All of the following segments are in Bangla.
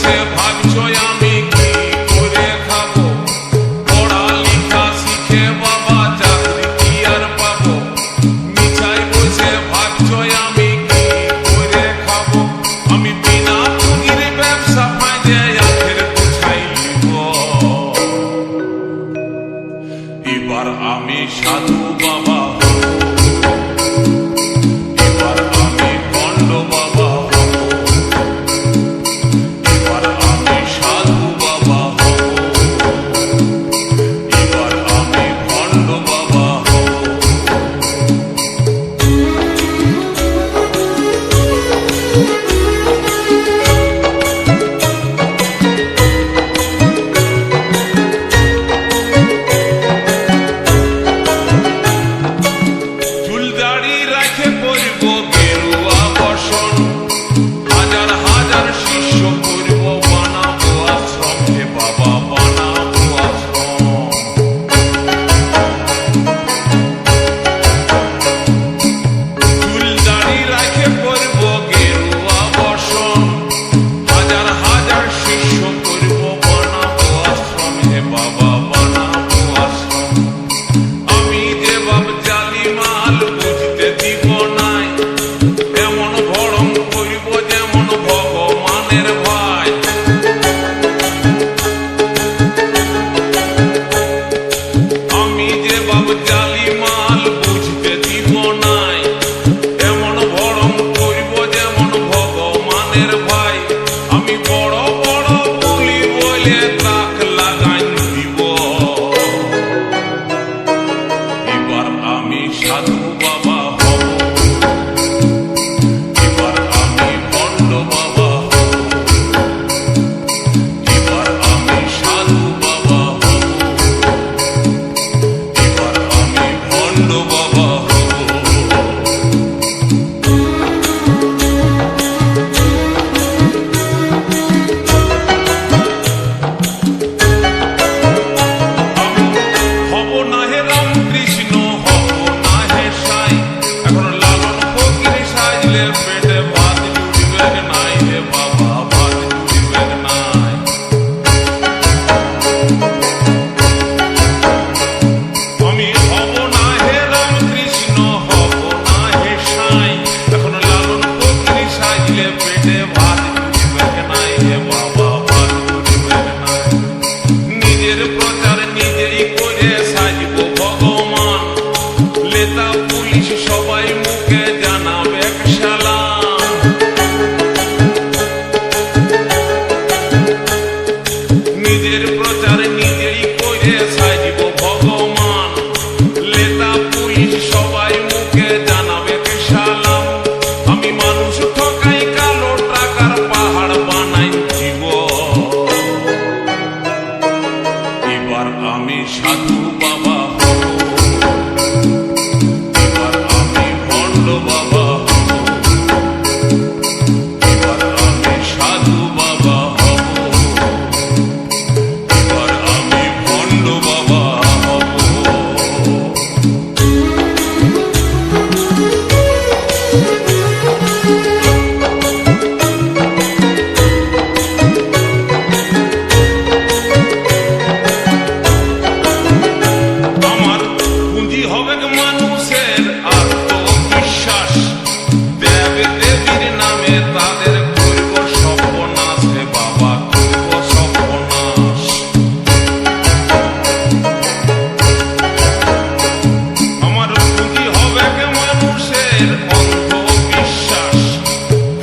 বসে ভাবছো আমি কি করে খাবো, পড়ালেখা শিখে বাবা চাকরি কি আর পাবো, মিছায় বসে ভাবছো আমি কি করে খাবো, আমি বিনা পুঁজির ব্যবসা ফাঁদে আখের গোছাই নিব। এবার আমি সাধু বাবা, এবার আমি ভণ্ড বাবা, এবার আমি সাধু বাবা, এবার আমি ভণ্ড বাবা। চুল দাড়ি রাখে করব গেরুয়া বসন, হাজার হাজার শিষ্য করব বানাবো আশ্রম, হে বাবা বানাবো আশ্রম। চুল দাড়ি রাখে করব গেরুয়া বসন, হাজার হাজার শিষ্য করব বানাবো আশ্রম, হে বাবা বানাবো আশ্রম। আমি যে বাপ জালি মাল বুঝতে দিব নাই, এমন ভরম করব যেমন ভগবানের ভাই। আমি যে বাপ জালি মাল বুঝতে দিব নাই, এমন ভরম করব যেমন ভগবানের ভাই। আমি বড় বড় বলি বলে তাক লাগাই দিব। এবার আমি সাধু বাবা হব, এবার আমি ভণ্ড বাবা হব, এবার আমি সাধু বাবা হব, এবার আমি ভণ্ড বাবা হব। হব না হে রামকৃষ্ণ, হব না হে সাই, এখন লালন ফকির সাজলে পেটে ভাত জুড়িবে নাই, হে বাবা ভাত জুড়িবে নাই। আমি হব না হে রামকৃষ্ণ, হব না হে সাই, এখন লালন ফকির সাজলে পেটে ভাত জুড়িবে নাই, হে বাবা ভাত জুড়িবে নাই। নিজের প্রচার নিজেই করে সাজব ভগবান, নেতা পুলিশ সবাই মুখে জানাবে সালাম। নিজের প্রচার নিজেই করে সাজব ভগবান, নেতা পুলিশ সবাই মুখে জানাবে সালাম। আমি মানুষ ঠকাই কালো টাকার পাহাড় বানাই জীব। এবার আমি সাধু বাবা হব, এবার আমি ভণ্ড বাবা হব, এবার আমি সাধু বাবা হব, এবার আমি ভণ্ড বাবা হব। আমার পুঁজি হবে মানুষের আত্মবিশ্বাস, দেব দেবীর নামে তাদের করব সর্বনাশ, হে বাবা করব সর্বনাশ। আমার পুঁজি হবে মানুষের অন্ধবিশ্বাস,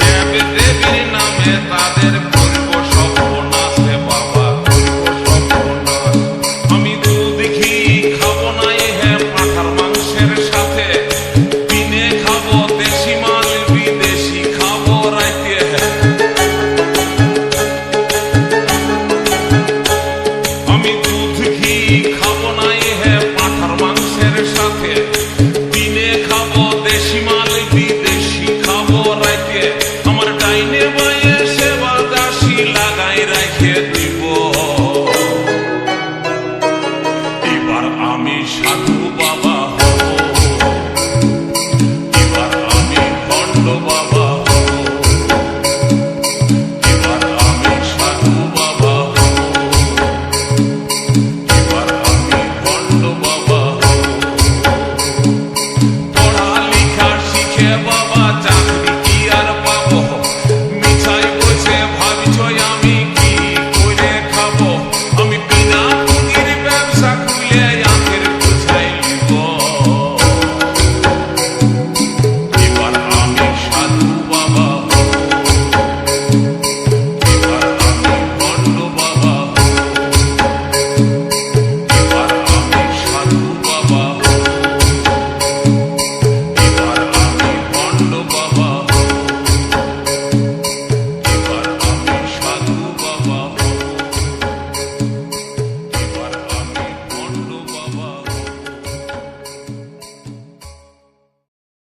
দেব দেবীর নামে তাদের করব সর্বনাশ, হে বাবা করব সর্বনাশ। আমি দুধ ঘি খাবো নাই হে পাঁঠার মাংসের সাথে, দিনে খাবো দেশি মাল বিদেশি খাবো রাইতে। আমি দুধ ঘি খাবো নাই হে পাঁঠার মাংসের সাথে, দিনে খাবো দেশি মাল বিদেশি খাবো রাইতে। আমার ডাইনে বাঁয়ে সেবা দাসী লাগাই রাখে।